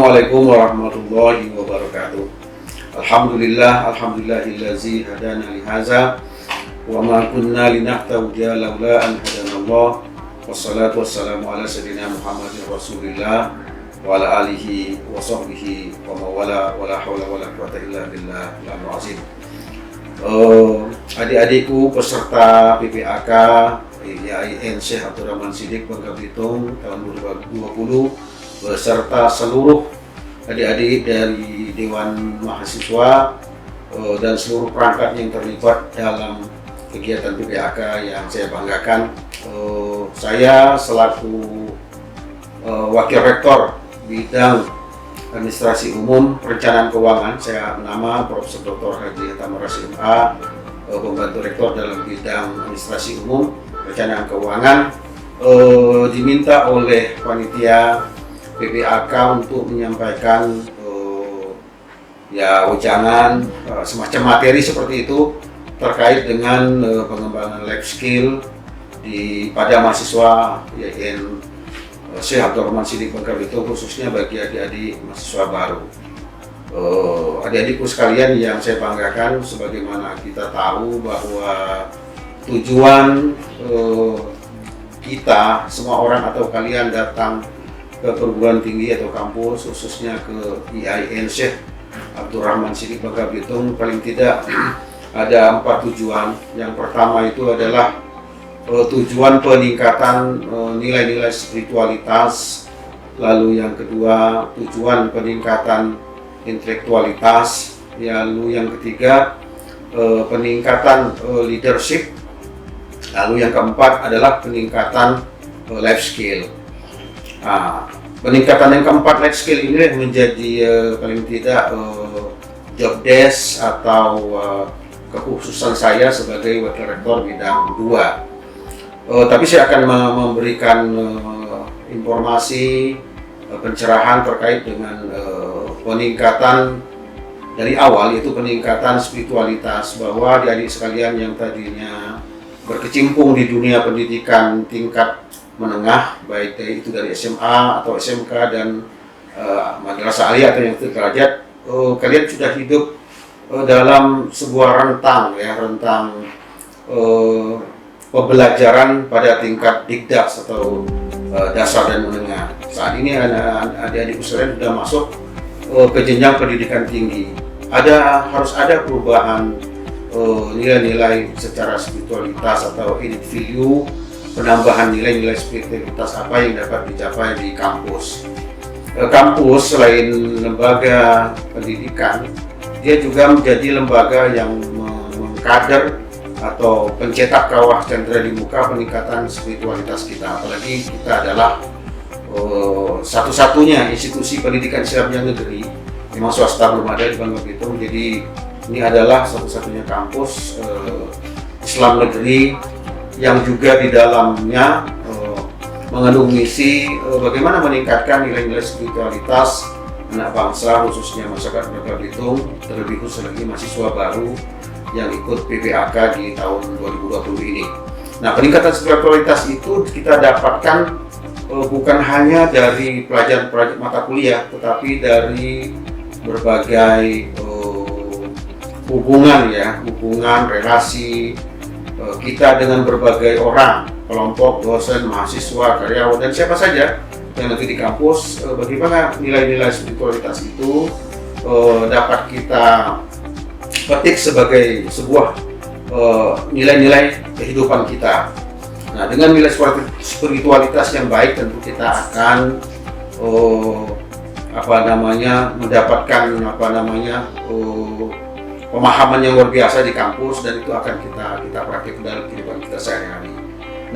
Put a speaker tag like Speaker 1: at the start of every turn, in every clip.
Speaker 1: Assalamualaikum warahmatullahi wabarakatuh. Alhamdulillahillazi hadana lihaza wa ma kunna linahtadiya laula an hadanallah. Wassalatu wassalamu ala sayyidina Muhammadin Rasulillah wa ala alihi wa sahbihi wa mawala wa la hawla wa la quwwata illa billah al-'aliyyil azim. Adik-adikku peserta PPAK IAIN Syekh Abdurrahman Siddiq Bangka Belitung tahun 2020 beserta seluruh adik-adik dari Dewan Mahasiswa dan seluruh perangkat yang terlibat dalam kegiatan PPAK yang saya banggakan. Saya selaku Wakil Rektor Bidang Administrasi Umum Perencanaan Keuangan, saya nama Profesor Dr. Haji Tamara MA, Pembantu Rektor dalam Bidang Administrasi Umum Perencanaan Keuangan, diminta oleh panitia PPAK untuk menyampaikan wejangan semacam materi seperti itu terkait dengan pengembangan life skill pada mahasiswa IAIN Syekh Abdurrahman Siddiq Bangka Belitung, khususnya bagi adik-adik mahasiswa baru. Adik-adikku sekalian yang saya banggakan, sebagaimana kita tahu bahwa tujuan kita semua orang atau kalian datang ke perguruan tinggi atau kampus, khususnya ke IAIN Syekh Abdurrahman Siddiq Bangka Belitung, paling tidak ada 4 tujuan. Yang pertama itu adalah tujuan peningkatan nilai-nilai spiritualitas, lalu yang kedua tujuan peningkatan intelektualitas, lalu yang ketiga peningkatan leadership, lalu yang keempat adalah peningkatan life skill. Peningkatan yang keempat, life skill, ini menjadi paling tidak job desk atau kekhususan saya sebagai Wakil Rektor bidang 2. Tapi saya akan memberikan informasi pencerahan terkait dengan peningkatan dari awal, yaitu peningkatan spiritualitas, bahwa adik-adik sekalian yang tadinya berkecimpung di dunia pendidikan tingkat menengah, baik itu dari SMA atau SMK dan madrasah aliyah atau yang sederajat, kalian sudah hidup dalam sebuah rentang pembelajaran pada tingkat dikdas atau dasar dan menengah. Saat ini adik-adik sekalian sudah masuk ke jenjang pendidikan tinggi. Harus ada perubahan nilai-nilai secara spiritualitas atau added value, penambahan nilai-nilai spiritualitas apa yang dapat dicapai di kampus. Kampus selain lembaga pendidikan, dia juga menjadi lembaga yang mengkader atau pencetak kawah cendera di muka peningkatan spiritualitas kita. Apalagi kita adalah satu-satunya institusi pendidikan Islam yang negeri, memang swasta belum ada di Bangka Belitung, jadi ini adalah satu-satunya kampus Islam negeri yang juga di dalamnya mengandung misi bagaimana meningkatkan nilai-nilai spiritualitas anak bangsa, khususnya masyarakat Bangka Belitung, terlebih khusus lagi mahasiswa baru yang ikut PPAK di tahun 2020 ini. Nah, peningkatan spiritualitas itu kita dapatkan bukan hanya dari pelajaran mata kuliah, tetapi dari berbagai hubungan relasi kita dengan berbagai orang, kelompok, dosen, mahasiswa, karyawan, dan siapa saja yang nanti di kampus. Bagaimana nilai-nilai spiritualitas itu dapat kita petik sebagai sebuah nilai-nilai kehidupan kita. Nah, dengan nilai spiritualitas yang baik, tentu kita akan mendapatkan pemahaman yang luar biasa di kampus, dan itu akan kita praktik dalam kehidupan kita sehari-hari.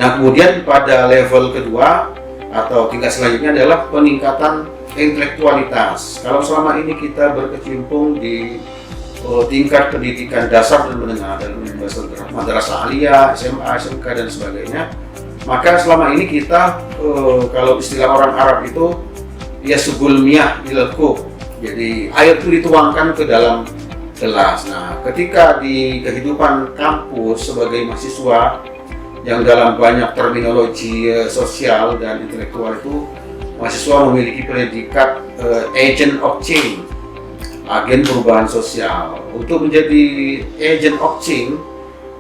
Speaker 1: Nah, kemudian pada level kedua atau tingkat selanjutnya adalah peningkatan intelektualitas. Kalau selama ini kita berkecimpung di tingkat pendidikan dasar dan menengah dan madrasah aliyah, SMA, SMK dan sebagainya, maka selama ini kita kalau istilah orang Arab itu yasubul miyah ilal kub. Jadi air itu dituangkan ke dalam gelas. Nah, ketika di kehidupan kampus sebagai mahasiswa yang dalam banyak terminologi sosial dan intelektual itu mahasiswa memiliki predikat agent of change, agen perubahan sosial. Untuk menjadi agent of change,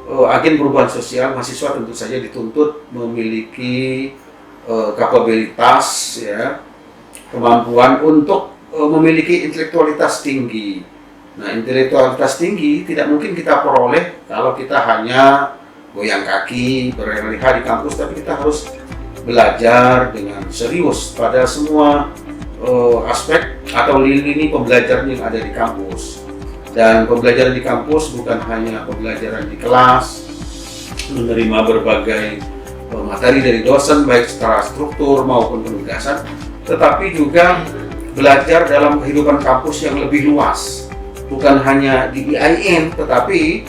Speaker 1: agen perubahan sosial, mahasiswa tentu saja dituntut memiliki kapabilitas, ya, kemampuan untuk memiliki intelektualitas tinggi. Nah, intelektualitas tinggi tidak mungkin kita peroleh kalau kita hanya goyang kaki, berleha di kampus, tapi kita harus belajar dengan serius pada semua aspek atau lini pembelajaran yang ada di kampus. Dan pembelajaran di kampus bukan hanya pembelajaran di kelas, menerima berbagai materi dari dosen baik secara struktur maupun penugasan, tetapi juga belajar dalam kehidupan kampus yang lebih luas. Bukan hanya di IAIN, tetapi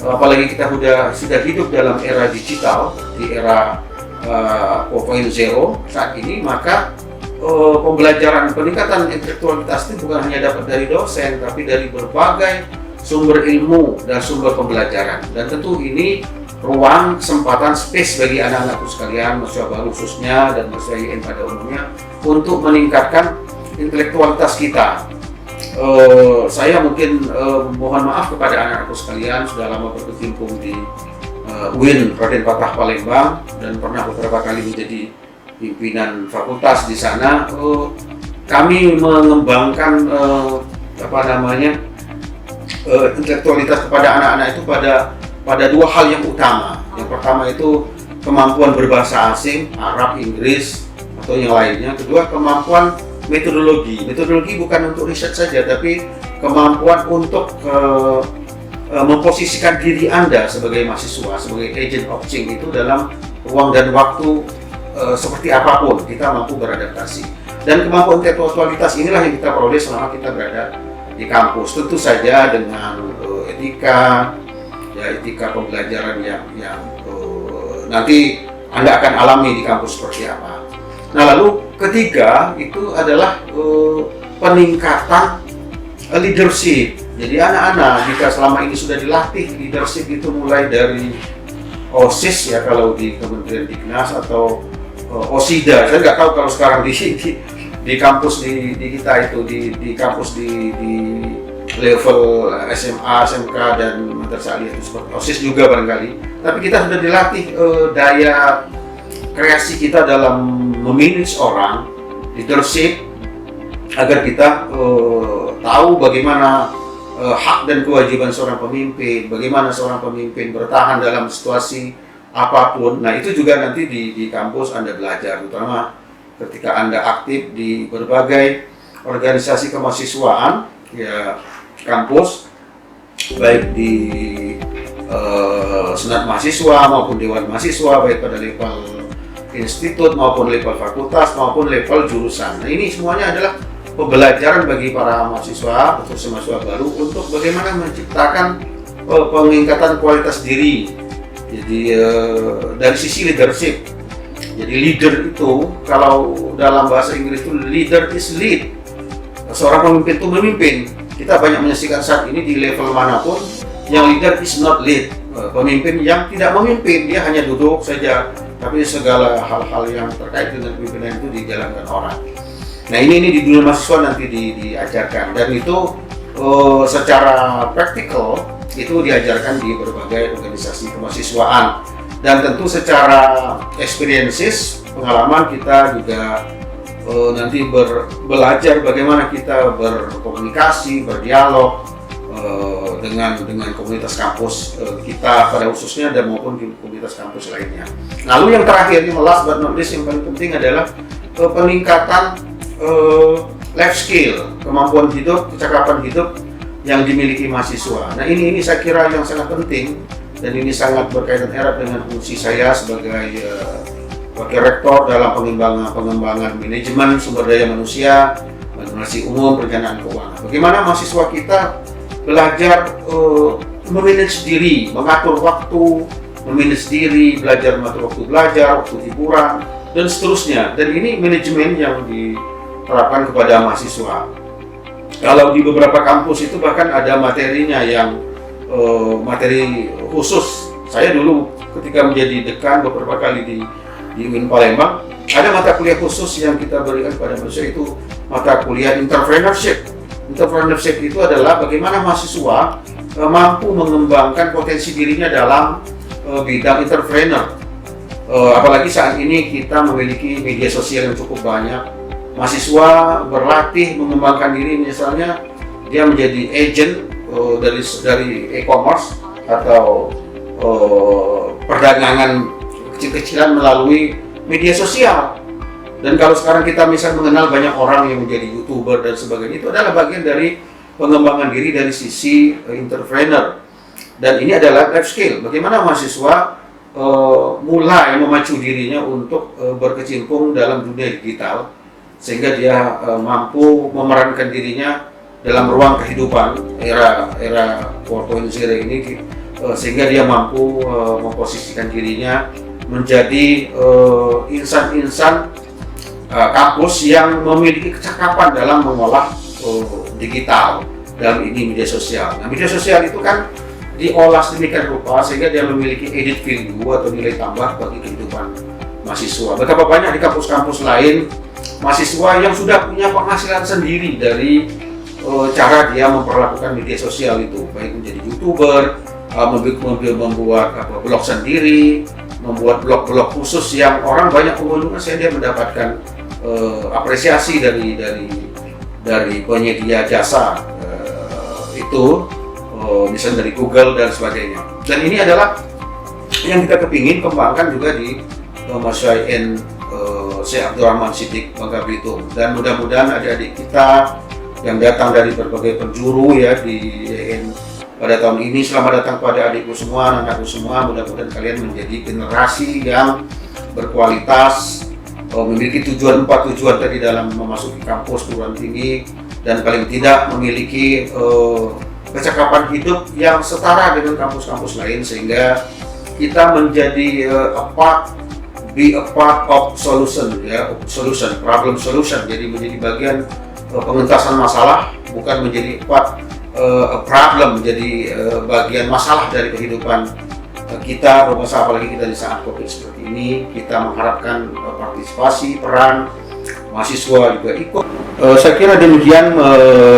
Speaker 1: apalagi kita sudah hidup dalam era digital, di era 4.0 saat ini, maka pembelajaran peningkatan intelektualitas itu bukan hanya dapat dari dosen, tapi dari berbagai sumber ilmu dan sumber pembelajaran. Dan tentu ini ruang, kesempatan, space bagi anak-anakku sekalian, mahasiswa baru khususnya dan mahasiswa IAIN pada umumnya, untuk meningkatkan intelektualitas kita. Saya mungkin mohon maaf kepada anak-anakku sekalian, sudah lama berkecimpung di UIN Raden Patah Palembang dan pernah beberapa kali menjadi pimpinan fakultas di sana. Kami mengembangkan intelektualitas kepada anak-anak itu pada dua hal yang utama. Yang pertama itu kemampuan berbahasa asing, Arab, Inggris atau yang lainnya. Kedua, kemampuan metodologi. Metodologi bukan untuk riset saja, tapi kemampuan untuk memposisikan diri Anda sebagai mahasiswa, sebagai agent of change itu dalam ruang dan waktu seperti apapun kita mampu beradaptasi. Dan kemampuan intelektualitas inilah yang kita peroleh selama kita berada di kampus. Tentu saja dengan etika pembelajaran yang nanti Anda akan alami di kampus seperti apa. Nah, lalu ketiga itu adalah peningkatan leadership. Jadi anak-anak jika selama ini sudah dilatih leadership itu mulai dari OSIS, ya kalau di Kementerian Dignas, atau OSIDA. Saya nggak tahu kalau sekarang di kampus di kita itu di kampus di level SMA, SMK dan madrasah aliyah itu seperti OSIS juga barangkali. Tapi kita sudah dilatih daya kreasi kita dalam memanage orang, leadership, agar kita tahu bagaimana hak dan kewajiban seorang pemimpin, bagaimana seorang pemimpin bertahan dalam situasi apapun. Nah, itu juga nanti di kampus Anda belajar, terutama ketika Anda aktif di berbagai organisasi kemahasiswaan, ya kampus, baik di senat mahasiswa maupun dewan mahasiswa, baik pada level institut maupun level fakultas maupun level jurusan. Nah, ini semuanya adalah pembelajaran bagi para mahasiswa, khususnya mahasiswa baru, untuk bagaimana menciptakan peningkatan kualitas diri. Jadi dari sisi leadership. Jadi leader itu, kalau dalam bahasa Inggris itu leader is lead. Seorang pemimpin itu memimpin. Kita banyak menyaksikan saat ini di level manapun yang leader is not lead. Pemimpin yang tidak memimpin, dia hanya duduk saja, tapi segala hal-hal yang terkait dengan pimpinan itu dijalankan orang. Nah, ini di dunia mahasiswa nanti diajarkan, dan itu secara praktikal itu diajarkan di berbagai organisasi kemahasiswaan. Dan tentu secara experiences, pengalaman, kita juga nanti belajar bagaimana kita berkomunikasi, berdialog dengan komunitas kampus kita pada khususnya, dan maupun komunitas kampus lainnya. Lalu yang terakhir, yang last but not least, yang paling penting adalah peningkatan life skill, kemampuan hidup, kecakapan hidup yang dimiliki mahasiswa. Nah, ini saya kira yang sangat penting, dan ini sangat berkaitan erat dengan fungsi saya sebagai wakil rektor dalam pengembangan manajemen sumber daya manusia, administrasi umum, perencanaan keuangan. Bagaimana mahasiswa kita belajar memanage diri, mengatur waktu, memanage diri, belajar mengatur waktu belajar, waktu hiburan, dan seterusnya. Dan ini manajemen yang diterapkan kepada mahasiswa. Kalau di beberapa kampus itu bahkan ada materinya yang materi khusus. Saya dulu ketika menjadi dekan beberapa kali di UIN Palembang, ada mata kuliah khusus yang kita berikan kepada mahasiswa, itu mata kuliah entrepreneurship. Entrepreneurship itu adalah bagaimana mahasiswa mampu mengembangkan potensi dirinya dalam bidang entrepreneur. Apalagi saat ini kita memiliki media sosial yang cukup banyak. Mahasiswa berlatih mengembangkan diri, misalnya dia menjadi agent dari e-commerce atau perdagangan kecil-kecilan melalui media sosial. Dan kalau sekarang kita misal mengenal banyak orang yang menjadi YouTuber dan sebagainya, itu adalah bagian dari pengembangan diri dari sisi entrepreneur. Dan ini adalah life skill. Bagaimana mahasiswa mulai memacu dirinya untuk berkecimpung dalam dunia digital, sehingga dia mampu memerankan dirinya dalam ruang kehidupan era 4.0 ini, sehingga dia mampu memposisikan dirinya menjadi insan-insan kampus yang memiliki kecakapan dalam mengolah digital dalam ini media sosial. Nah, media sosial itu kan diolah sedemikian rupa sehingga dia memiliki edit value atau nilai tambah bagi kehidupan mahasiswa. Betapa banyak di kampus-kampus lain mahasiswa yang sudah punya penghasilan sendiri dari cara dia memperlakukan media sosial itu, baik menjadi YouTuber, membuat blog sendiri, membuat blog-blog khusus yang orang banyak mengunjungi, sehingga dia mendapatkan apresiasi dari penyedia jasa itu, misalnya dari Google dan sebagainya. Dan ini adalah yang kita kepingin kembangkan juga di Masyain Syekh Abdurrahman Siddiq Bangka Belitung. Dan mudah-mudahan adik-adik kita yang datang dari berbagai penjuru ya di YN pada tahun ini, selamat datang pada adikku semua, anakku semua. Mudah-mudahan kalian menjadi generasi yang berkualitas, memiliki tujuan tadi dalam memasuki kampus perguruan tinggi, dan paling tidak memiliki kecakapan hidup yang setara dengan kampus-kampus lain, sehingga kita menjadi be a part of solution, ya, problem solution. Jadi menjadi bagian pengentasan masalah, bukan menjadi problem, menjadi bagian masalah dari kehidupan kita berbangsa, apalagi kita di saat COVID seperti ini. Kita mengharapkan partisipasi, peran mahasiswa juga ikut. Saya kira demikian,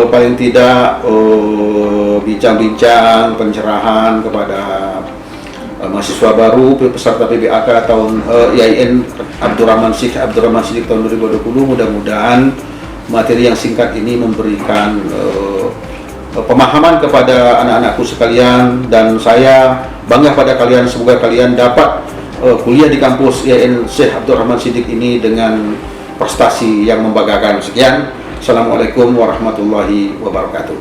Speaker 1: paling tidak bincang-bincang pencerahan kepada mahasiswa baru peserta PBAK tahun YN Abdurrahman Siddiq tahun 2020. Mudah-mudahan materi yang singkat ini memberikan pemahaman kepada anak-anakku sekalian, dan saya bangga pada kalian. Semoga kalian dapat kuliah di kampus YN Syekh Abdurrahman Siddiq ini dengan prestasi yang membanggakan. Sekian, Assalamualaikum warahmatullahi wabarakatuh.